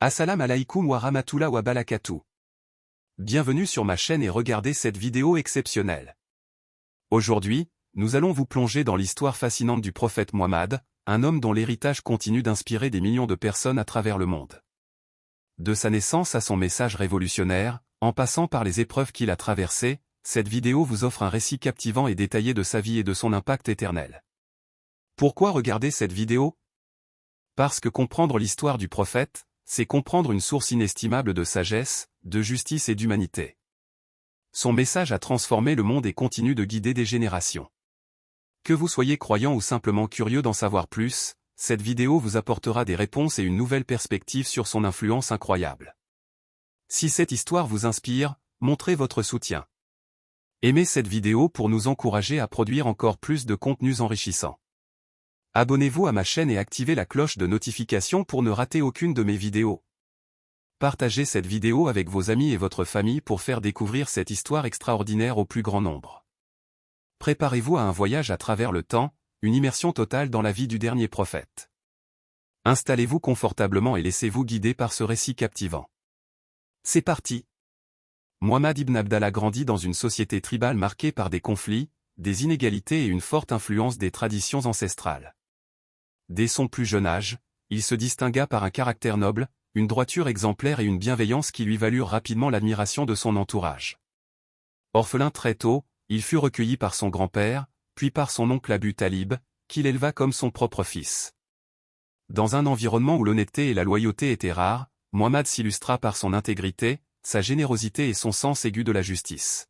Assalam alaykoum wa rahmatullah wa barakatuh. Bienvenue sur ma chaîne et regardez cette vidéo exceptionnelle. Aujourd'hui, nous allons vous plonger dans l'histoire fascinante du prophète Muhammad, un homme dont l'héritage continue d'inspirer des millions de personnes à travers le monde. De sa naissance à son message révolutionnaire, en passant par les épreuves qu'il a traversées, cette vidéo vous offre un récit captivant et détaillé de sa vie et de son impact éternel. Pourquoi regarder cette vidéo? Parce que comprendre l'histoire du prophète, c'est comprendre une source inestimable de sagesse, de justice et d'humanité. Son message a transformé le monde et continue de guider des générations. Que vous soyez croyant ou simplement curieux d'en savoir plus, cette vidéo vous apportera des réponses et une nouvelle perspective sur son influence incroyable. Si cette histoire vous inspire, montrez votre soutien. Aimez cette vidéo pour nous encourager à produire encore plus de contenus enrichissants. Abonnez-vous à ma chaîne et activez la cloche de notification pour ne rater aucune de mes vidéos. Partagez cette vidéo avec vos amis et votre famille pour faire découvrir cette histoire extraordinaire au plus grand nombre. Préparez-vous à un voyage à travers le temps, une immersion totale dans la vie du dernier prophète. Installez-vous confortablement et laissez-vous guider par ce récit captivant. C'est parti! Muhammad ibn Abdallah grandit dans une société tribale marquée par des conflits, des inégalités et une forte influence des traditions ancestrales. Dès son plus jeune âge, il se distingua par un caractère noble, une droiture exemplaire et une bienveillance qui lui valurent rapidement l'admiration de son entourage. Orphelin très tôt, il fut recueilli par son grand-père, puis par son oncle Abu Talib, qui l'éleva comme son propre fils. Dans un environnement où l'honnêteté et la loyauté étaient rares, Muhammad s'illustra par son intégrité, sa générosité et son sens aigu de la justice.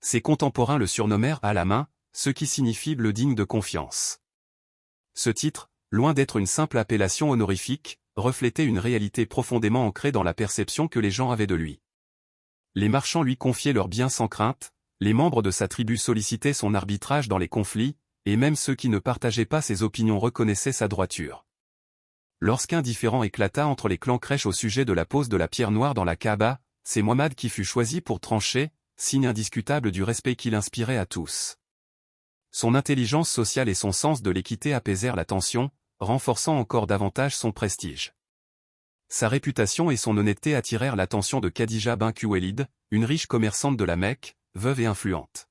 Ses contemporains le surnommèrent « à la main », ce qui signifie le digne de confiance. Ce titre, loin d'être une simple appellation honorifique, reflétait une réalité profondément ancrée dans la perception que les gens avaient de lui. Les marchands lui confiaient leurs biens sans crainte, les membres de sa tribu sollicitaient son arbitrage dans les conflits, et même ceux qui ne partageaient pas ses opinions reconnaissaient sa droiture. Lorsqu'un différend éclata entre les clans Quraysh au sujet de la pose de la pierre noire dans la Kaaba, c'est Muhammad qui fut choisi pour trancher, signe indiscutable du respect qu'il inspirait à tous. Son intelligence sociale et son sens de l'équité apaisèrent la tension, renforçant encore davantage son prestige. Sa réputation et son honnêteté attirèrent l'attention de Khadija bint Khuwaylid, une riche commerçante de la Mecque, veuve et influente.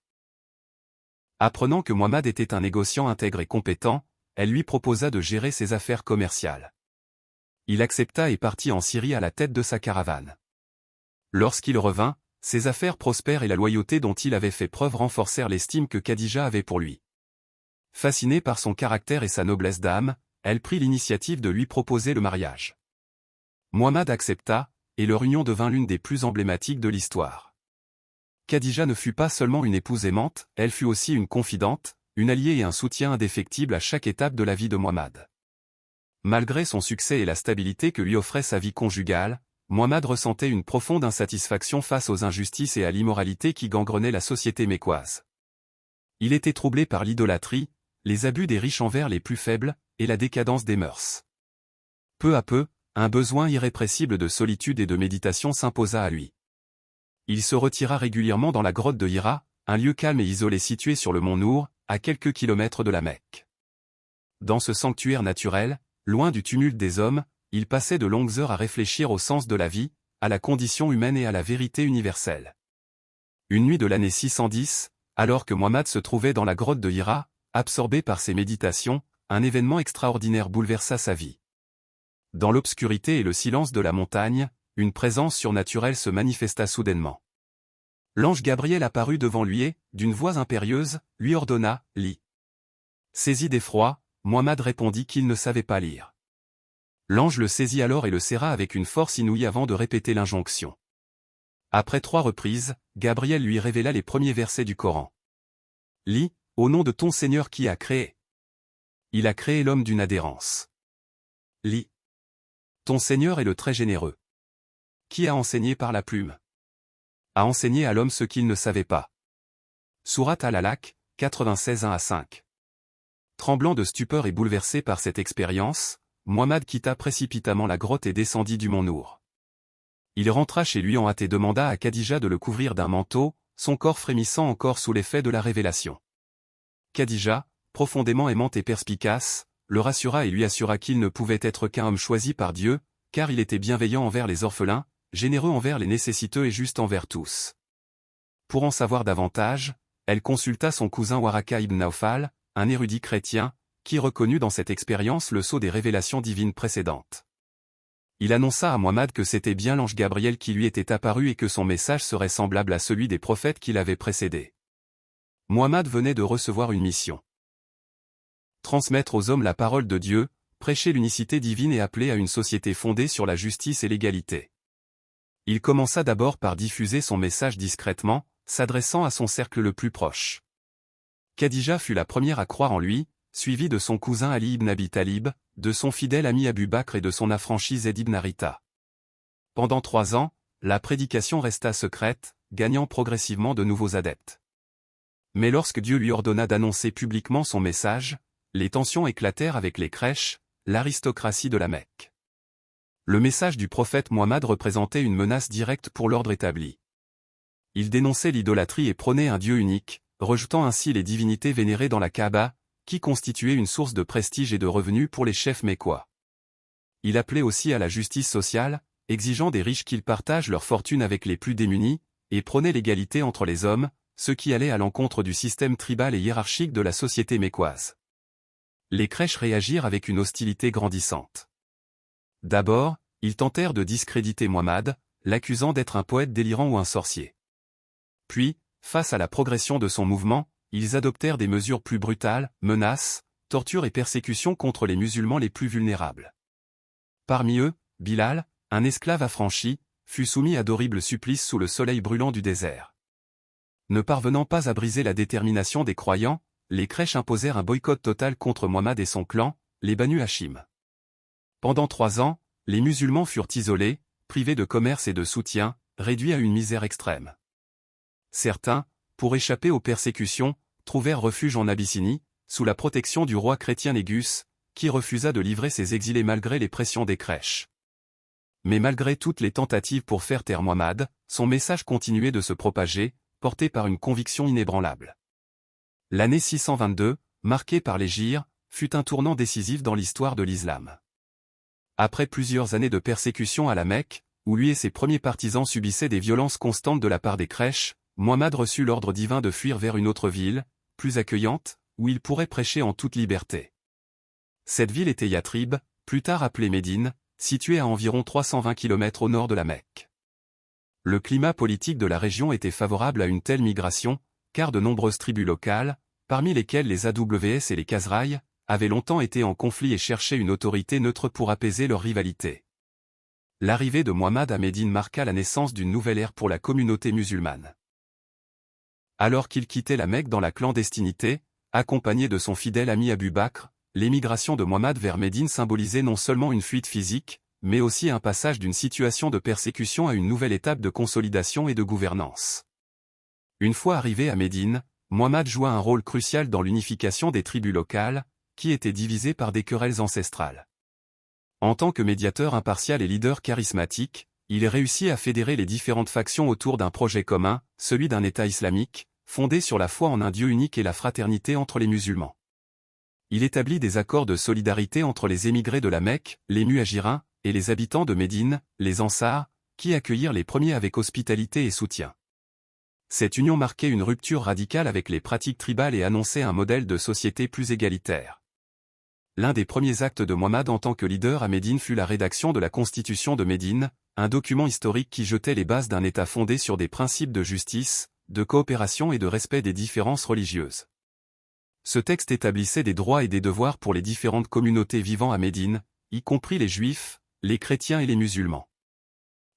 Apprenant que Muhammad était un négociant intègre et compétent, elle lui proposa de gérer ses affaires commerciales. Il accepta et partit en Syrie à la tête de sa caravane. Lorsqu'il revint, ses affaires prospèrent et la loyauté dont il avait fait preuve renforcèrent l'estime que Khadija avait pour lui. Fascinée par son caractère et sa noblesse d'âme, elle prit l'initiative de lui proposer le mariage. Muhammad accepta, et leur union devint l'une des plus emblématiques de l'histoire. Khadija ne fut pas seulement une épouse aimante, elle fut aussi une confidente, une alliée et un soutien indéfectible à chaque étape de la vie de Muhammad. Malgré son succès et la stabilité que lui offrait sa vie conjugale, Muhammad ressentait une profonde insatisfaction face aux injustices et à l'immoralité qui gangrenaient la société mécoise. Il était troublé par l'idolâtrie, les abus des riches envers les plus faibles, et la décadence des mœurs. Peu à peu, un besoin irrépressible de solitude et de méditation s'imposa à lui. Il se retira régulièrement dans la grotte de Hira, un lieu calme et isolé situé sur le mont Nour, à quelques kilomètres de la Mecque. Dans ce sanctuaire naturel, loin du tumulte des hommes, il passait de longues heures à réfléchir au sens de la vie, à la condition humaine et à la vérité universelle. Une nuit de l'année 610, alors que Muhammad se trouvait dans la grotte de Hira, absorbé par ses méditations, un événement extraordinaire bouleversa sa vie. Dans l'obscurité et le silence de la montagne, une présence surnaturelle se manifesta soudainement. L'ange Gabriel apparut devant lui et, d'une voix impérieuse, lui ordonna « Lis ». Saisi d'effroi, Muhammad répondit qu'il ne savait pas lire. L'ange le saisit alors et le serra avec une force inouïe avant de répéter l'injonction. Après 3 reprises, Gabriel lui révéla les premiers versets du Coran. « Lis, au nom de ton Seigneur qui a créé. Il a créé l'homme d'une adhérence. Lis. Ton Seigneur est le très généreux. Qui a enseigné par la plume. A enseigné à l'homme ce qu'il ne savait pas. » Sourate Al-Alaq, 96 1-5. Tremblant de stupeur et bouleversé par cette expérience, Muhammad quitta précipitamment la grotte et descendit du mont Nour. Il rentra chez lui en hâte et demanda à Khadija de le couvrir d'un manteau, son corps frémissant encore sous l'effet de la révélation. Khadija, profondément aimante et perspicace, le rassura et lui assura qu'il ne pouvait être qu'un homme choisi par Dieu, car il était bienveillant envers les orphelins, généreux envers les nécessiteux et juste envers tous. Pour en savoir davantage, elle consulta son cousin Waraka ibn Nawfal, un érudit chrétien, qui reconnut dans cette expérience le sceau des révélations divines précédentes. Il annonça à Muhammad que c'était bien l'ange Gabriel qui lui était apparu et que son message serait semblable à celui des prophètes qui l'avaient précédé. Muhammad venait de recevoir une mission. Transmettre aux hommes la parole de Dieu, prêcher l'unicité divine et appeler à une société fondée sur la justice et l'égalité. Il commença d'abord par diffuser son message discrètement, s'adressant à son cercle le plus proche. Khadija fut la première à croire en lui, suivie de son cousin Ali ibn Abi Talib, de son fidèle ami Abu Bakr et de son affranchi Zayd ibn Haritha. Pendant 3 ans, la prédication resta secrète, gagnant progressivement de nouveaux adeptes. Mais lorsque Dieu lui ordonna d'annoncer publiquement son message, les tensions éclatèrent avec les Quraysh, l'aristocratie de la Mecque. Le message du prophète Muhammad représentait une menace directe pour l'ordre établi. Il dénonçait l'idolâtrie et prônait un Dieu unique, rejetant ainsi les divinités vénérées dans la Kaaba, qui constituait une source de prestige et de revenus pour les chefs mécois. Il appelait aussi à la justice sociale, exigeant des riches qu'ils partagent leur fortune avec les plus démunis, et prônait l'égalité entre les hommes, ce qui allait à l'encontre du système tribal et hiérarchique de la société mécoise. Les Quraysh réagirent avec une hostilité grandissante. D'abord, ils tentèrent de discréditer Muhammad, l'accusant d'être un poète délirant ou un sorcier. Puis, face à la progression de son mouvement, ils adoptèrent des mesures plus brutales, menaces, tortures et persécutions contre les musulmans les plus vulnérables. Parmi eux, Bilal, un esclave affranchi, fut soumis à d'horribles supplices sous le soleil brûlant du désert. Ne parvenant pas à briser la détermination des croyants, les Quraysh imposèrent un boycott total contre Muhammad et son clan, les Banu Hashim. Pendant 3 ans, les musulmans furent isolés, privés de commerce et de soutien, réduits à une misère extrême. Certains, pour échapper aux persécutions, trouvèrent refuge en Abyssinie, sous la protection du roi chrétien Négus, qui refusa de livrer ses exilés malgré les pressions des Quraysh. Mais malgré toutes les tentatives pour faire taire Muhammad, son message continuait de se propager, porté par une conviction inébranlable. L'année 622, marquée par l'hégire, fut un tournant décisif dans l'histoire de l'islam. Après plusieurs années de persécution à la Mecque, où lui et ses premiers partisans subissaient des violences constantes de la part des Quraysh, Muhammad reçut l'ordre divin de fuir vers une autre ville, plus accueillante, où il pourrait prêcher en toute liberté. Cette ville était Yathrib, plus tard appelée Médine, située à environ 320 km au nord de la Mecque. Le climat politique de la région était favorable à une telle migration, car de nombreuses tribus locales, parmi lesquelles les AWS et les Khazraï, avaient longtemps été en conflit et cherchaient une autorité neutre pour apaiser leur rivalité. L'arrivée de Muhammad à Médine marqua la naissance d'une nouvelle ère pour la communauté musulmane. Alors qu'il quittait la Mecque dans la clandestinité, accompagné de son fidèle ami Abu Bakr, l'émigration de Muhammad vers Médine symbolisait non seulement une fuite physique, mais aussi un passage d'une situation de persécution à une nouvelle étape de consolidation et de gouvernance. Une fois arrivé à Médine, Muhammad joua un rôle crucial dans l'unification des tribus locales, qui étaient divisées par des querelles ancestrales. En tant que médiateur impartial et leader charismatique, il réussit à fédérer les différentes factions autour d'un projet commun, celui d'un État islamique, fondé sur la foi en un Dieu unique et la fraternité entre les musulmans. Il établit des accords de solidarité entre les émigrés de la Mecque, les Muhajirins, et les habitants de Médine, les Ansars, qui accueillirent les premiers avec hospitalité et soutien. Cette union marquait une rupture radicale avec les pratiques tribales et annonçait un modèle de société plus égalitaire. L'un des premiers actes de Muhammad en tant que leader à Médine fut la rédaction de la Constitution de Médine, un document historique qui jetait les bases d'un État fondé sur des principes de justice, de coopération et de respect des différences religieuses. Ce texte établissait des droits et des devoirs pour les différentes communautés vivant à Médine, y compris les Juifs, les chrétiens et les musulmans.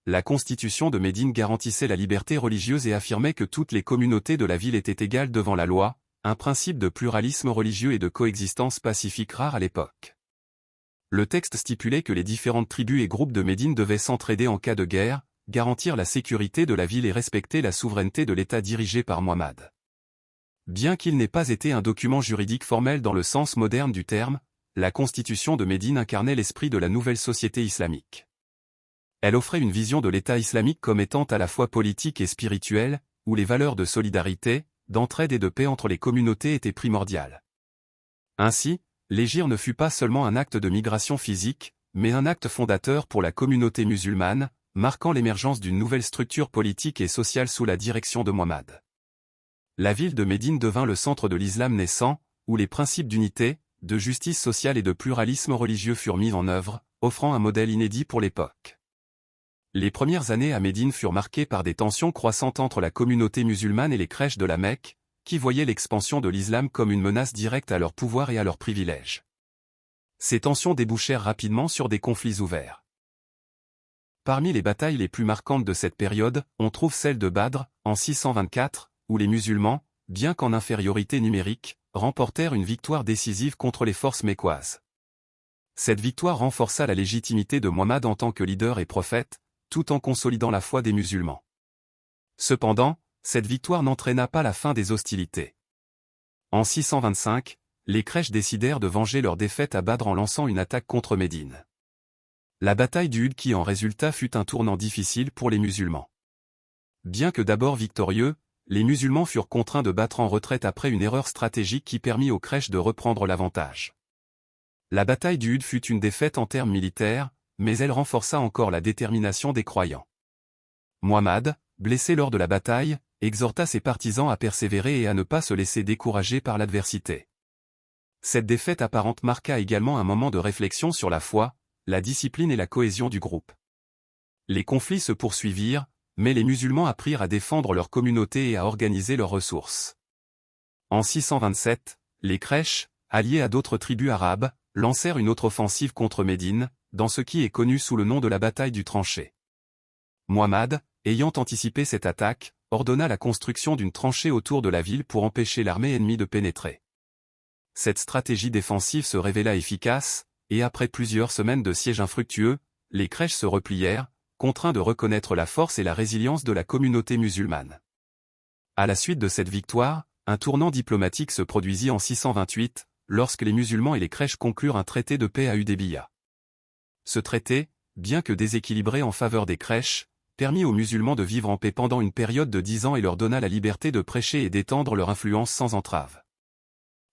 La Constitution de Médine garantissait la liberté religieuse et affirmait que toutes les communautés de la ville étaient égales devant la loi, un principe de pluralisme religieux et de coexistence pacifique rare à l'époque. Le texte stipulait que les différentes tribus et groupes de Médine devaient s'entraider en cas de guerre, garantir la sécurité de la ville et respecter la souveraineté de l'État dirigé par Muhammad. Bien qu'il n'ait pas été un document juridique formel dans le sens moderne du terme, la Constitution de Médine incarnait l'esprit de la nouvelle société islamique. Elle offrait une vision de l'État islamique comme étant à la fois politique et spirituelle, où les valeurs de solidarité, d'entraide et de paix entre les communautés étaient primordiales. Ainsi, l'hégire ne fut pas seulement un acte de migration physique, mais un acte fondateur pour la communauté musulmane, marquant l'émergence d'une nouvelle structure politique et sociale sous la direction de Muhammad. La ville de Médine devint le centre de l'islam naissant, où les principes d'unité, de justice sociale et de pluralisme religieux furent mis en œuvre, offrant un modèle inédit pour l'époque. Les premières années à Médine furent marquées par des tensions croissantes entre la communauté musulmane et les crèches de la Mecque, qui voyaient l'expansion de l'islam comme une menace directe à leur pouvoir et à leurs privilèges. Ces tensions débouchèrent rapidement sur des conflits ouverts. Parmi les batailles les plus marquantes de cette période, on trouve celle de Badr, en 624, où les musulmans, bien qu'en infériorité numérique, remportèrent une victoire décisive contre les forces mécoises. Cette victoire renforça la légitimité de Muhammad en tant que leader et prophète, tout en consolidant la foi des musulmans. Cependant, cette victoire n'entraîna pas la fin des hostilités. En 625, les Quraysh décidèrent de venger leur défaite à Badr en lançant une attaque contre Médine. La bataille d'Uhud qui en résulta fut un tournant difficile pour les musulmans. Bien que d'abord victorieux, les musulmans furent contraints de battre en retraite après une erreur stratégique qui permit aux Quraysh de reprendre l'avantage. La bataille d'Uhud fut une défaite en termes militaires, mais elle renforça encore la détermination des croyants. Muhammad, blessé lors de la bataille, exhorta ses partisans à persévérer et à ne pas se laisser décourager par l'adversité. Cette défaite apparente marqua également un moment de réflexion sur la foi, la discipline et la cohésion du groupe. Les conflits se poursuivirent, mais les musulmans apprirent à défendre leur communauté et à organiser leurs ressources. En 627, les Quraysh, alliés à d'autres tribus arabes, lancèrent une autre offensive contre Médine, dans ce qui est connu sous le nom de la bataille du tranché. Muhammad, ayant anticipé cette attaque, ordonna la construction d'une tranchée autour de la ville pour empêcher l'armée ennemie de pénétrer. Cette stratégie défensive se révéla efficace, et après plusieurs semaines de siège infructueux, les Quraysh se replièrent, contraints de reconnaître la force et la résilience de la communauté musulmane. À la suite de cette victoire, un tournant diplomatique se produisit en 628, lorsque les musulmans et les Quraysh conclurent un traité de paix à Hudaybiya. Ce traité, bien que déséquilibré en faveur des Quraysh, permit aux musulmans de vivre en paix pendant une période de 10 ans et leur donna la liberté de prêcher et d'étendre leur influence sans entrave.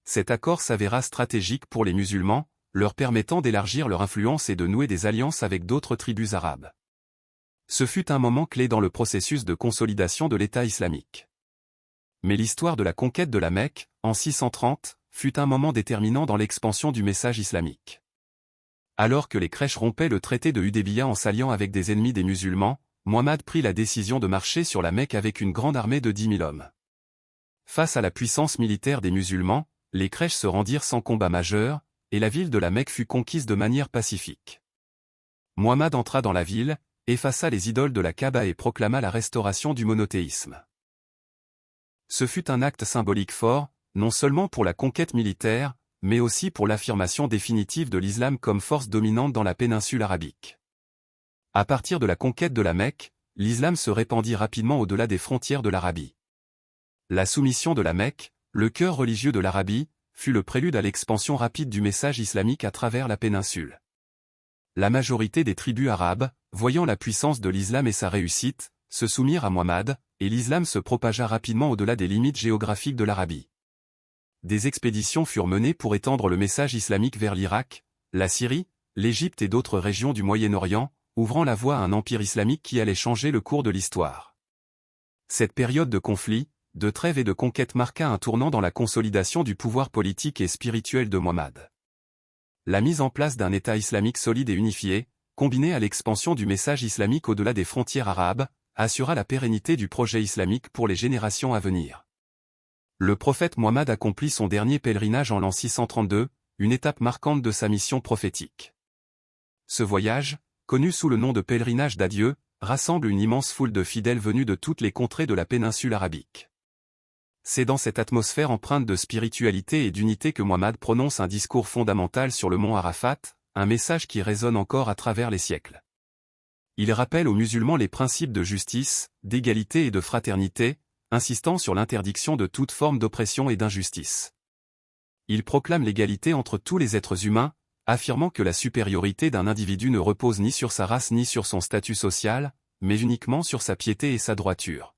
Cet accord s'avéra stratégique pour les musulmans, leur permettant d'élargir leur influence et de nouer des alliances avec d'autres tribus arabes. Ce fut un moment clé dans le processus de consolidation de l'État islamique. Mais l'histoire de la conquête de la Mecque, en 630, fut un moment déterminant dans l'expansion du message islamique. Alors que les Quraysh rompaient le traité de Hudaybiya en s'alliant avec des ennemis des musulmans, Muhammad prit la décision de marcher sur la Mecque avec une grande armée de 10 000 hommes. Face à la puissance militaire des musulmans, les Quraysh se rendirent sans combat majeur, et la ville de la Mecque fut conquise de manière pacifique. Muhammad entra dans la ville, effaça les idoles de la Kaaba et proclama la restauration du monothéisme. Ce fut un acte symbolique fort, non seulement pour la conquête militaire, mais aussi pour l'affirmation définitive de l'islam comme force dominante dans la péninsule arabique. À partir de la conquête de la Mecque, l'islam se répandit rapidement au-delà des frontières de l'Arabie. La soumission de la Mecque, le cœur religieux de l'Arabie, fut le prélude à l'expansion rapide du message islamique à travers la péninsule. La majorité des tribus arabes, voyant la puissance de l'islam et sa réussite, se soumirent à Muhammad, et l'islam se propagea rapidement au-delà des limites géographiques de l'Arabie. Des expéditions furent menées pour étendre le message islamique vers l'Irak, la Syrie, l'Égypte et d'autres régions du Moyen-Orient, ouvrant la voie à un empire islamique qui allait changer le cours de l'histoire. Cette période de conflit, de trêve et de conquête marqua un tournant dans la consolidation du pouvoir politique et spirituel de Muhammad. La mise en place d'un État islamique solide et unifié, combinée à l'expansion du message islamique au-delà des frontières arabes, assura la pérennité du projet islamique pour les générations à venir. Le prophète Muhammad accomplit son dernier pèlerinage en l'an 632, une étape marquante de sa mission prophétique. Ce voyage, connu sous le nom de pèlerinage d'adieu, rassemble une immense foule de fidèles venus de toutes les contrées de la péninsule arabique. C'est dans cette atmosphère empreinte de spiritualité et d'unité que Muhammad prononce un discours fondamental sur le mont Arafat, un message qui résonne encore à travers les siècles. Il rappelle aux musulmans les principes de justice, d'égalité et de fraternité, insistant sur l'interdiction de toute forme d'oppression et d'injustice. Il proclame l'égalité entre tous les êtres humains, affirmant que la supériorité d'un individu ne repose ni sur sa race ni sur son statut social, mais uniquement sur sa piété et sa droiture.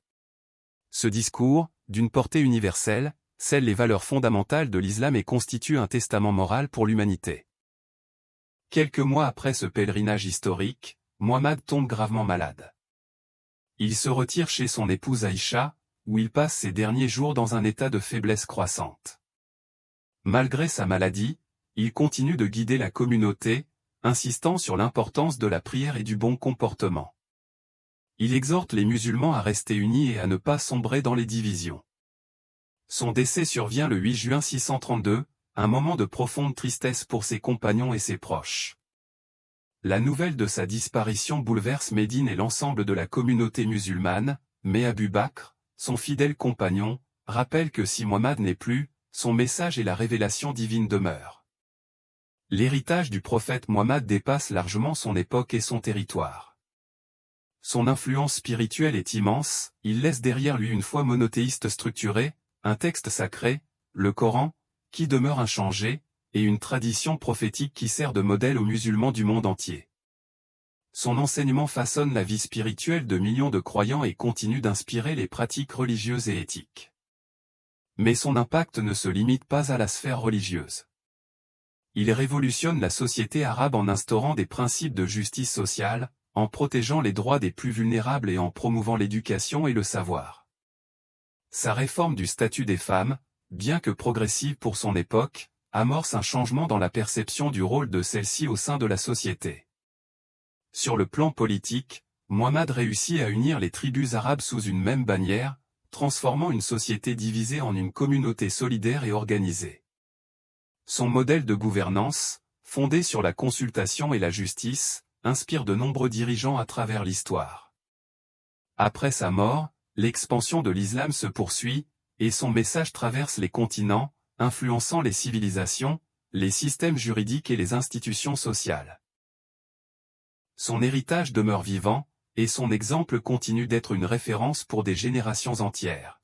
Ce discours, d'une portée universelle, scelle les valeurs fondamentales de l'islam et constitue un testament moral pour l'humanité. Quelques mois après ce pèlerinage historique, Muhammad tombe gravement malade. Il se retire chez son épouse Aïcha, où il passe ses derniers jours dans un état de faiblesse croissante. Malgré sa maladie, il continue de guider la communauté, insistant sur l'importance de la prière et du bon comportement. Il exhorte les musulmans à rester unis et à ne pas sombrer dans les divisions. Son décès survient le 8 juin 632, un moment de profonde tristesse pour ses compagnons et ses proches. La nouvelle de sa disparition bouleverse Médine et l'ensemble de la communauté musulmane, mais Abu Bakr, son fidèle compagnon, rappelle que si Muhammad n'est plus, son message et la révélation divine demeurent. L'héritage du prophète Muhammad dépasse largement son époque et son territoire. Son influence spirituelle est immense, il laisse derrière lui une foi monothéiste structurée, un texte sacré, le Coran, qui demeure inchangé, et une tradition prophétique qui sert de modèle aux musulmans du monde entier. Son enseignement façonne la vie spirituelle de millions de croyants et continue d'inspirer les pratiques religieuses et éthiques. Mais son impact ne se limite pas à la sphère religieuse. Il révolutionne la société arabe en instaurant des principes de justice sociale, en protégeant les droits des plus vulnérables et en promouvant l'éducation et le savoir. Sa réforme du statut des femmes, bien que progressive pour son époque, amorce un changement dans la perception du rôle de celle-ci au sein de la société. Sur le plan politique, Muhammad réussit à unir les tribus arabes sous une même bannière, transformant une société divisée en une communauté solidaire et organisée. Son modèle de gouvernance, fondé sur la consultation et la justice, inspire de nombreux dirigeants à travers l'histoire. Après sa mort, l'expansion de l'islam se poursuit, et son message traverse les continents, influençant les civilisations, les systèmes juridiques et les institutions sociales. Son héritage demeure vivant, et son exemple continue d'être une référence pour des générations entières.